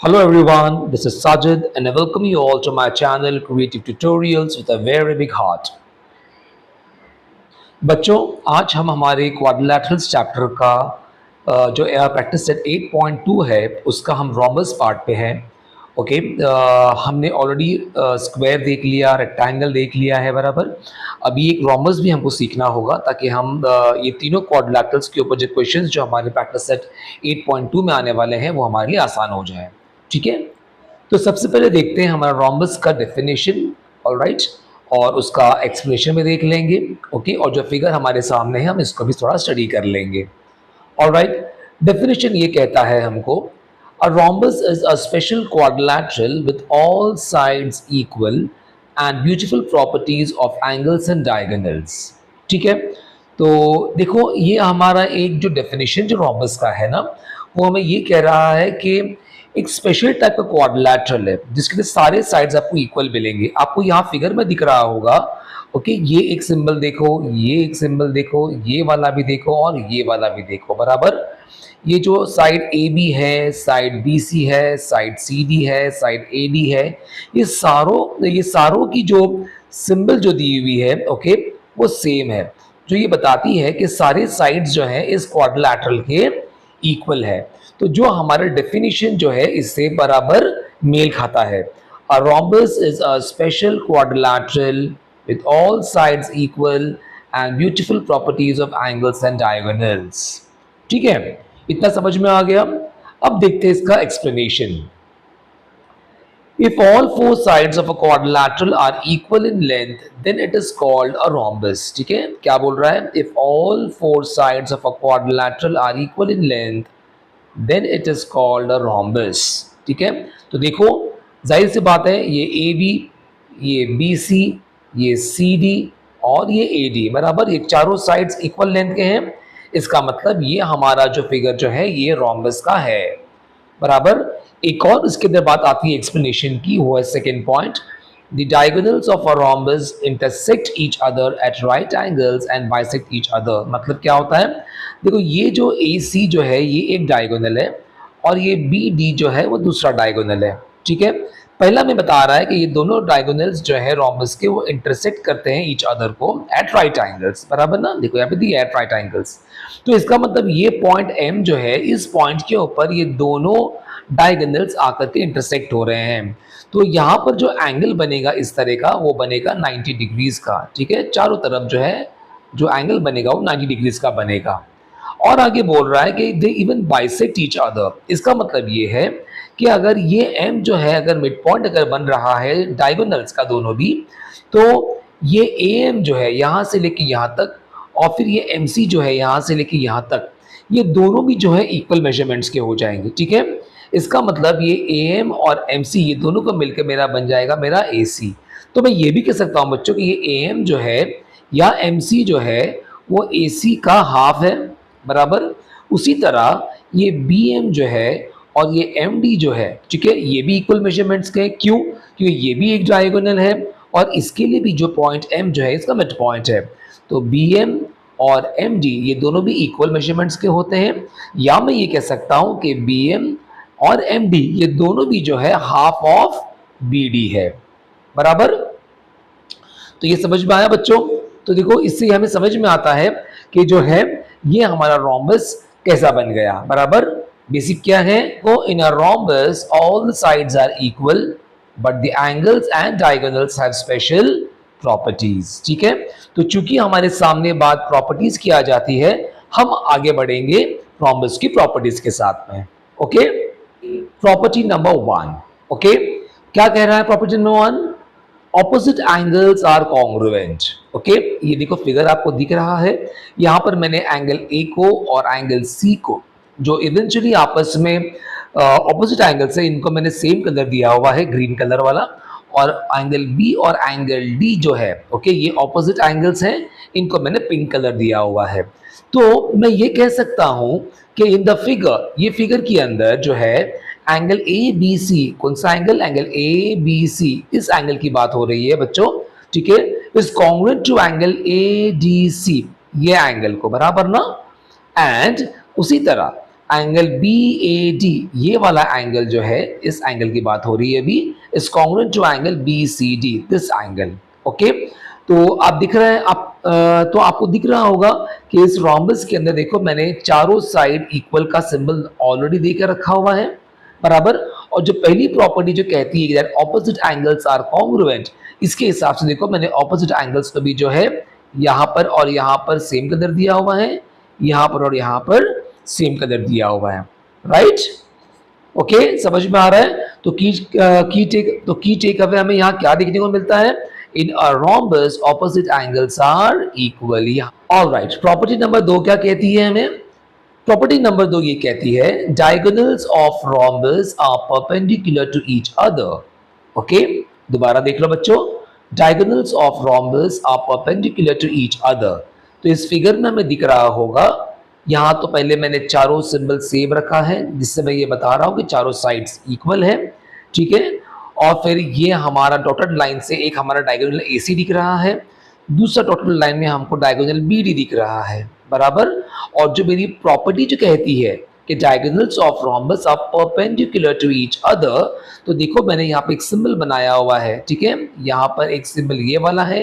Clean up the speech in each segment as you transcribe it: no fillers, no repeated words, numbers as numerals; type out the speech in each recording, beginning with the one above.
Hello everyone, this is Sajid and I welcome you all to my channel Creative Tutorials with a very big heart. बच्चों आज हम हमारे क्वाड्रिलैटरल्स chapter का जो practice set 8.2 है उसका हम रोम्बस पार्ट पे हैं। ओके, हमने ऑलरेडी स्क्वायर देख लिया, रेक्टेंगल देख लिया है बराबर। अभी एक रोम्बस भी हमको सीखना होगा ताकि हम ये तीनों क्वाड्रिलैटरल्स के ऊपर जो क्वेश्चंस जो हमारे प्रैक्टिस सेट 8.2 में आने वाले हैं वो हमारे लिए आसान हो जाए। ठीक है, तो सबसे पहले देखते हैं हमारा रोम्बस का डेफिनेशन। ऑलराइट, और उसका एक्सप्लेनेशन भी देख लेंगे। ओके, और जो फिगर हमारे सामने है हम इसको भी थोड़ा स्टडी कर लेंगे। ऑलराइट, डेफिनेशन ये कहता है हमको, a rhombus is a special quadrilateral with all sides equal and beautiful properties of angles and diagonals. ठीक है, तो देखो ये हमारा एक जो डेफिनेशन जो रोम्बस का है ना, वो हमें ये कह रहा है कि एक स्पेशल टाइप का क्वाड्रिलैटरल है जिसके लिए सारे साइड्स आपको इक्वल मिलेंगे। आपको यहाँ फिगर में दिख रहा होगा। ओके, ये एक सिंबल देखो, ये एक सिंबल देखो, ये वाला भी देखो और ये वाला भी देखो बराबर। ये जो साइड ए बी है, साइड बी सी है, साइड सी डी है, साइड ए डी है, ये सारों की जो सिंबल जो दी हुई है ओके वो सेम है, जो ये बताती है कि सारे साइड्स जो है इस क्वाड्रिलैटरल के इक्वल है। तो जो हमारा डेफिनेशन जो है इससे बराबर मेल खाता है। A rhombus is a special quadrilateral with all sides equal and beautiful properties of angles and diagonals. ठीक है, इतना समझ में आ गया। अब देखते हैं इसका explanation. If all four sides of a quadrilateral are equal in length, then it is called a rhombus. ठीक है, क्या बोल रहा है? If all four sides of a quadrilateral are equal in length, then it is called a rhombus. ठीक है, तो देखो जाहिर सी बात है, ये ए बी, ये बी सी, ये सी डी और ये ए डी बराबर, ये चारों साइड्स इक्वल लेंथ के हैं। इसका मतलब ये हमारा जो फिगर जो है ये रोम्बस का है बराबर। एक और इसके अंदर बात आती है एक्सप्लेनेशन की, वो है second point. The diagonals of a rhombus intersect each other at right angles and bisect each other. मतलब क्या होता है? देखो ये जो ए सी जो है ये एक डायगोनल है और ये बी डी जो है वो दूसरा डायगोनल है। ठीक है, पहला में बता रहा है कि ये दोनों डायगोनल्स जो है रोम्बस के वो इंटरसेक्ट करते हैं ईच अदर को एट राइट एंगल्स बराबर ना। देखो यहाँ पे दी एट राइट एंगल्स, तो इसका मतलब ये पॉइंट एम जो है इस पॉइंट के ऊपर ये दोनों डायगोनल्स आकर के इंटरसेक्ट हो रहे हैं। तो यहाँ पर जो एंगल बनेगा इस तरह का वो बनेगा 90 डिग्रीज का। ठीक है, चारों तरफ जो है जो एंगल बनेगा वो 90 डिग्रीज का बनेगा। और आगे बोल रहा है कि they even bisect each other. इसका मतलब ये है कि अगर ये एम जो है अगर मिड पॉइंट अगर बन रहा है डायगोनल्स का दोनों भी, तो ये ए एम जो है यहाँ से लेके यहाँ तक और फिर ये एम सी जो है यहाँ से लेके यहाँ तक, ये दोनों भी जो है इक्वल मेजरमेंट्स के हो जाएंगे। ठीक है, इसका मतलब ये ए एम और एम सी ये दोनों को मिलकर मेरा बन जाएगा मेरा ए सी। तो मैं ये भी कह सकता हूँ बच्चों कि ये ए एम जो है या एम सी जो है वो ए सी का हाफ है बराबर। उसी तरह ये बी एम जो है और ये एम डी जो है, ठीक है, ये भी इक्वल मेजरमेंट्स के। क्यों? क्योंकि ये भी एक डायगोनल है और इसके लिए भी जो पॉइंट एम जो है इसका मिड पॉइंट है। तो बी एम और एम डी ये दोनों भी इक्वल मेजरमेंट्स के होते हैं। या मैं ये कह सकता हूँ कि बी एम और एम डी ये दोनों भी जो है हाफ ऑफ बी डी है बराबर। तो ये समझ में आया बच्चों? तो देखो इससे हमें समझ में आता है कि जो है ये हमारा रोम्बस कैसा बन गया बराबर। बेसिक क्या है वो, in a rhombus all the sides are equal but the angles and diagonals have special properties. ठीक है, तो चूंकि हमारे सामने बात प्रॉपर्टीज की आ जाती है, हम आगे बढ़ेंगे रोम्बस की प्रॉपर्टीज के साथ में। Okay, property number 1। ओके, क्या कह रहा है property number 1? Opposite angles are congruent. Okay, ये देखो फिगर आपको दिख रहा है, यहाँ पर मैंने एंगल ए को और एंगल सी को जो इवेंचुअली आपस में ऑपोजिट एंगल्स है इनको मैंने सेम कलर दिया हुआ है, ग्रीन कलर वाला। और एंगल बी और एंगल डी जो है ओके ये ऑपोजिट एंगल्स हैं, इनको मैंने पिंक कलर दिया हुआ है। तो मैं ये कह सकता हूं कि इन द फिगर, ये फिगर के अंदर जो है एंगल ए बी सी, कौन सा angle? Angle A B C, इस एंगल की बात हो रही है बच्चों। ठीक है, is congruent to angle A D C, ये एंगल को बराबर ना। एंड उसी तरह एंगल बी ए डी, ये वाला एंगल जो है, इस एंगल की बात हो रही है अभी, is congruent to angle B C D, this angle. Okay, तो आप दिख रहे हैं, आप तो आपको दिख रहा होगा कि इस रोम्बस के अंदर देखो मैंने चारों साइड इक्वल का सिंबल ऑलरेडी देकर रखा हुआ है, बराबर। और जो पहली प्रॉपर्टी जो कहती है that opposite angles are congruent, इसके हिसाब से देखो मैंने ऑपोजिट एंगल्स को भी जो है यहाँ पर और यहाँ पर सेम कलर दिया हुआ है, यहाँ पर और यहाँ पर सेम कलर दिया हुआ है, राइट। ओके, समझ में आ रहा है। तो की टेक अवे हमें यहाँ क्या देखने को मिलता है, in a rhombus opposite angles are equally. Alright, property number 2 क्या कहती है हमें, प्रॉपर्टी नंबर 2 ये कहती है diagonals of rhombus are perpendicular to each other. Okay, दोबारा देख लो बच्चों, diagonals of rhombus are perpendicular to each other. तो इस फिगर में हमें दिख रहा होगा, यहाँ तो पहले मैंने चारों सिंबल सेम रखा है, जिससे मैं ये बता रहा हूँ कि चारों साइड्स इक्वल है, ठीक है। और फिर ये हमारा डॉटेड लाइन से एक हमारा डायगोनल AC दिख रहा है, दूसरा डॉटेड लाइन में हमको डायगोनल BD दिख रहा है, बराबर। और जो मेरी प्रॉपर्टी जो कहती है कि diagonals of rhombus are perpendicular to each other, तो देखो मैंने यहाँ पे एक सिंबल बनाया हुआ है, ठीक है। यहाँ पर एक सिंबल ये वाला है,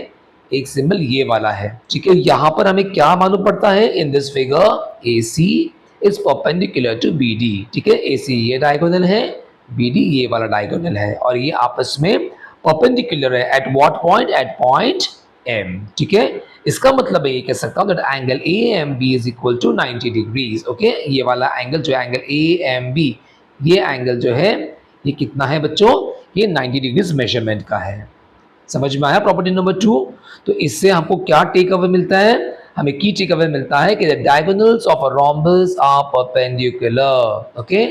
एक सिंबल ये वाला है, ठीक है। यहाँ पर हमें क्या मालूम पड़ता है, in this figure AC is perpendicular to BD, ठीक है। AC ये डायगोनल है, BD ये वाला डायगोनल है, और ये आपस में परपेंडिकुलर है। At what point, at point M, ठीक है। इसका मतलब है ये कह सकता हूँ that angle AMB is equal to 90 degrees. Okay, ये वाला एंगल जो है एंगल AMB, ये एंगल जो है ये कितना है बच्चों, ये 90 डिग्रीज मेजरमेंट का है। समझ में आया प्रॉपर्टी नंबर 2। तो इससे हमको क्या टेक अवे मिलता है, हमें की टेक अवे मिलता है कि the diagonals of a rhombus are perpendicular. Okay,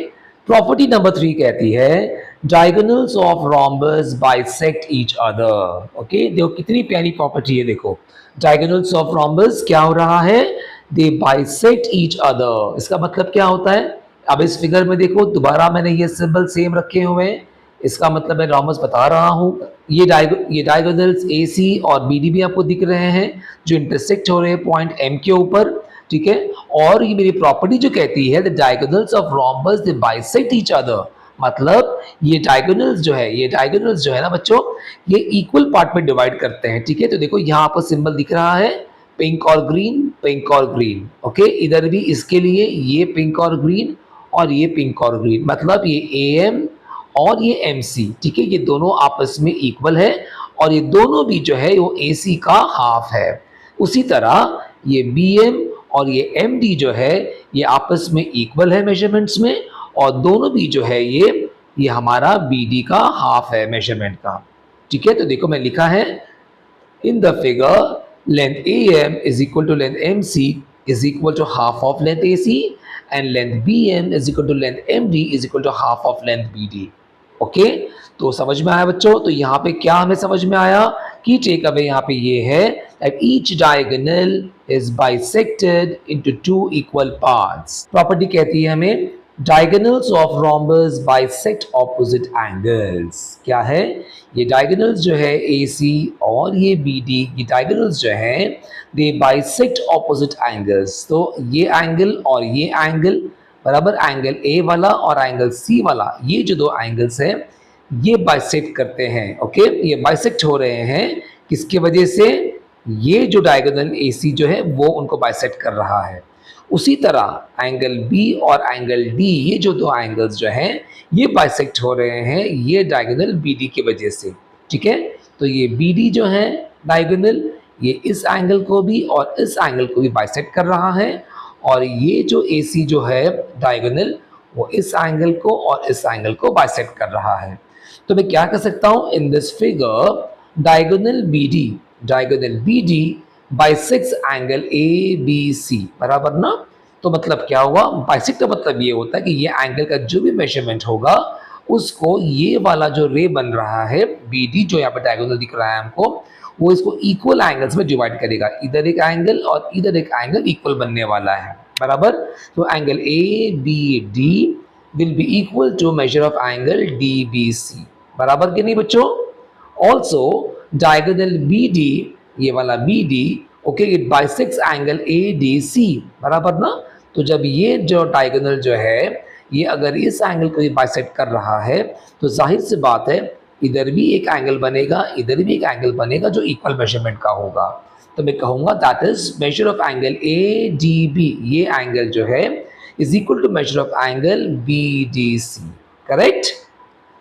property number 3 कहती है diagonals of rhombus bisect each other. Okay, देखो कितनी प्यारी प्रॉपर्टी है, देखो डायगोनल्स ऑफ रोम्बस क्या हो रहा है, दे बाइसेक्ट ईच अदर। इसका मतलब क्या होता है, अब इस फिगर में देखो दोबारा मैंने ये सिंबल सेम रखे हुए हैं, इसका मतलब मैं रोम्बस बता रहा हूँ। ये डायगोनल्स AC और BD भी आपको दिख रहे हैं जो इंटरसेक्ट हो रहे हैं पॉइंट M के ऊपर, ठीक है। और ये मेरी प्रॉपर्टी जो कहती है the diagonals of rhombus they bisect each other, मतलब ये डायगोनल्स जो है ना बच्चों, ये इक्वल पार्ट में डिवाइड करते हैं, ठीक है। तो देखो यहाँ पर सिंबल दिख रहा है पिंक और ग्रीन, पिंक और ग्रीन। ओके, इधर भी इसके लिए ये पिंक और ग्रीन और ये पिंक और ग्रीन, मतलब ये AM और ये MC, ठीक है, ये दोनों आपस में इक्वल है और ये दोनों भी जो है वो AC का हाफ है। उसी तरह ये BM और ये MD जो है ये आपस में इक्वल है मेजरमेंट्स में, और दोनों भी जो है ये हमारा BD का हाफ है मेजरमेंट का, ठीक है। तो देखो मैं लिखा है in the figure length AM is equal to length MC is equal to half of length AC and length BM is equal to length MD is equal to half of length BD। Okay, तो समझ में आया बच्चों। तो यहाँ पे क्या हमें समझ में आया कि टेक अवे यहाँ पे ये है that each diagonal is bisected into two equal parts। Property कहती है हमें diagonals of rhombus bisect opposite angles। क्या है ये डायगोनल्स जो है AC और ये BD, ये डायगोनल्स जो है they bisect opposite angles। तो ये एंगल और ये एंगल बराबर, एंगल A वाला और एंगल C वाला, ये जो दो एंगल्स हैं ये बाइसेक्ट करते हैं। ओके, ये बाइसेक्ट हो रहे हैं किसकी वजह से, ये जो डायगोनल AC जो है वो उनको बाइसेक्ट कर रहा है। उसी तरह एंगल B और एंगल D, ये जो दो एंगल्स जो हैं ये बाइसेक्ट हो रहे हैं ये डायगोनल BD की वजह से, ठीक है। तो ये BD जो है डायगोनल, ये इस एंगल को भी और इस एंगल को भी बाइसेक्ट कर रहा है, और ये जो AC जो है डायगोनल वो इस एंगल को और इस एंगल को बाइसेक्ट कर रहा है। तो मैं क्या कर सकता हूँ, इन this figure diagonal BD bisects angle ABC, बराबर ना। तो मतलब क्या हुआ, बाइसेक्ट का मतलब ये होता है कि ये एंगल का जो भी मेजरमेंट होगा उसको ये वाला जो रे बन रहा है BD जो यहाँ पे डायगोनल दिख रहा है हमको, वो इसको इक्वल एंगल्स में डिवाइड करेगा, इधर एक एंगल और इधर एक एंगल इक्वल बनने वाला है, बराबर। तो angle ABD will be equal to measure of angle DBC, बराबर कि नहीं बच्चों। ऑल्सो डायगोनल BD, ये वाला BD, okay, it bisects angle ADC, बराबर ना। तो जब ये जो डायगोनल जो है ये अगर इस एंगल को बाइसेक्ट कर रहा है तो जाहिर सी बात है इधर भी एक एंगल बनेगा, इधर भी एक एंगल बनेगा जो इक्वल मेजरमेंट का होगा। तो मैं कहूँगा that is measure of angle A D B, ये एंगल जो है is equal to measure of angle B D C. Correct.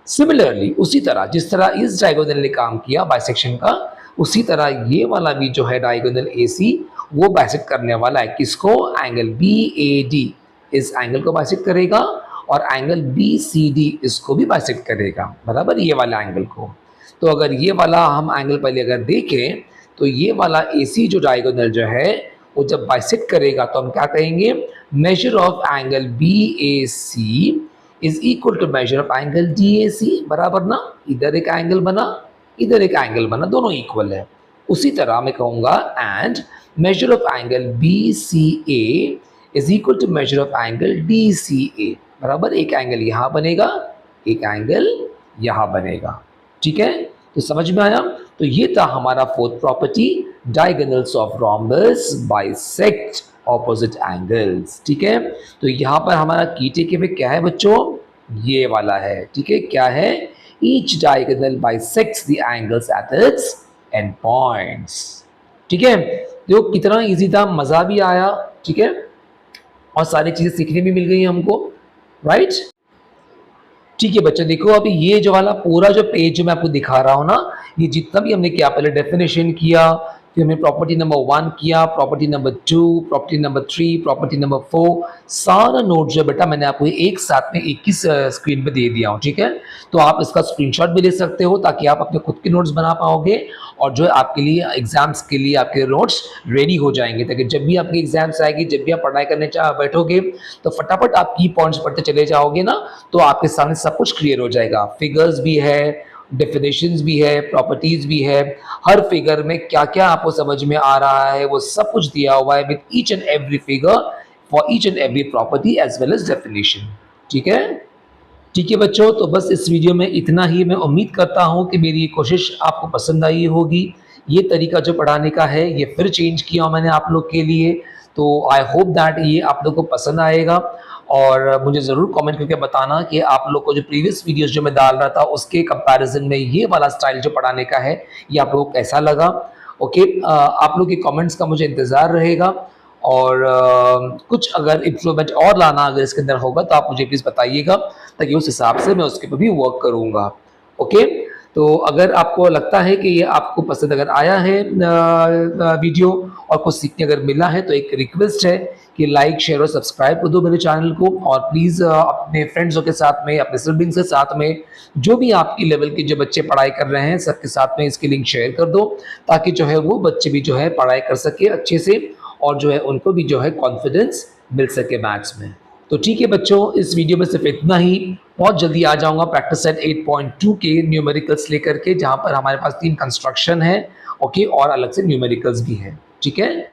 Similarly उसी तरह जिस तरह इस डायगोनल ने काम किया बाइसेक्शन का, उसी तरह ये वाला भी जो है डायगोनल ए सी वो बाइसेक्ट करने वाला है किसको, एंगल बी ए डी इस एंगल को बाइसेक्ट करेगा और एंगल बी सी डी इसको भी बाइसेक्ट करेगा, बराबर, ये वाला एंगल को। तो अगर ये वाला हम एंगल पहले अगर देखें तो ये वाला ए सी जो डायगोनल जो है वो जब बाइसेक्ट करेगा तो हम क्या कहेंगे, measure of angle B A C is equal to measure of angle D A C, बराबर ना, इधर एक एंगल बना इधर एक एंगल बना, दोनों इक्वल है। उसी तरह मैं कहूँगा and measure of angle B C A is equal to measure of angle D C A, बराबर, एक एंगल यहाँ बनेगा एक एंगल यहाँ बनेगा। ठीक है, तो समझ में आया। तो ये था हमारा fourth property, diagonals of rhombus bisect opposite angles. ठीक है, तो यहाँ पर हमारा की टेकअवे क्या है बच्चों, ये वाला है। ठीक है, क्या है, each diagonal bisects the angles at its and points. ठीक है, देखो कितना इजी था, मजा भी आया। ठीक है, और सारी चीजें सीखने भी मिल गई हमको, राइट। ठीक है बच्चों, देखो अभी ये जो वाला पूरा जो पेज जो मैं आपको दिखा रहा हूँ ना, ये जितना भी हमने किया, पहले डेफिनेशन किया, फिर हमने प्रॉपर्टी नंबर 1 किया, property number 2, property number 3, property number 4, सारा नोट जो बेटा मैंने आपको एक साथ में एक ही स्क्रीन पे दे दिया हूँ। ठीक है, तो आप इसका स्क्रीनशॉट भी ले सकते हो ताकि आप अपने खुद के नोट्स बना पाओगे और जो है आपके लिए एग्जाम्स के लिए आपके नोट्स रेडी हो जाएंगे, ताकि जब भी आपकी एग्जाम्स आएगी, जब भी आप पढ़ाई करने बैठोगे तो फटाफट आप की पॉइंट्स पढ़ते चले जाओगे ना, तो आपके सामने सब कुछ क्लियर हो जाएगा। फिगर्स भी है, डेफिनेशंस भी है, प्रॉपर्टीज भी है, हर फिगर में क्या क्या आपको समझ में आ रहा है वो सब कुछ दिया हुआ है with each and every figure for each and every property as well as definition. ठीक है, ठीक है बच्चों, तो बस इस वीडियो में इतना ही। मैं उम्मीद करता हूँ कि मेरी ये कोशिश आपको पसंद आई होगी। ये तरीका जो पढ़ाने का है ये फिर चेंज किया मैंने आप लोग के लिए, तो आई होप दैट ये आप लोग को पसंद आएगा। और मुझे ज़रूर कमेंट करके बताना कि आप लोग को जो प्रीवियस वीडियोस जो मैं डाल रहा था उसके कंपैरिजन में ये वाला स्टाइल जो पढ़ाने का है ये आप लोगों को कैसा लगा। ओके, आप लोग के कमेंट्स का मुझे इंतज़ार रहेगा और कुछ अगर इम्प्रूवमेंट और लाना अगर इसके अंदर होगा तो आप मुझे प्लीज़ बताइएगा ताकि उस हिसाब से मैं उसके ऊपर भी वर्क करूँगा। ओके, तो अगर आपको लगता है कि ये आपको पसंद अगर आया है वीडियो और कुछ सीखने अगर मिला है तो एक रिक्वेस्ट है कि लाइक शेयर और सब्सक्राइब कर दो मेरे चैनल को, और प्लीज़ अपने फ्रेंड्सों के साथ में, अपने सिबलिंग्स के साथ में, जो भी आपकी लेवल के जो बच्चे पढ़ाई कर रहे हैं सबके साथ में इसकी लिंक शेयर कर दो ताकि जो है वो बच्चे भी जो है पढ़ाई कर सके अच्छे से और जो है उनको भी जो है कॉन्फिडेंस मिल सके मैथ्स में। तो ठीक है बच्चों, इस वीडियो में सिर्फ इतना ही। बहुत जल्दी आ जाऊंगा प्रैक्टिस सेट 8.2 के न्यूमेरिकल्स लेकर के, जहां पर हमारे पास 3 कंस्ट्रक्शन है, ओके, और अलग से न्यूमेरिकल्स भी है। ठीक है।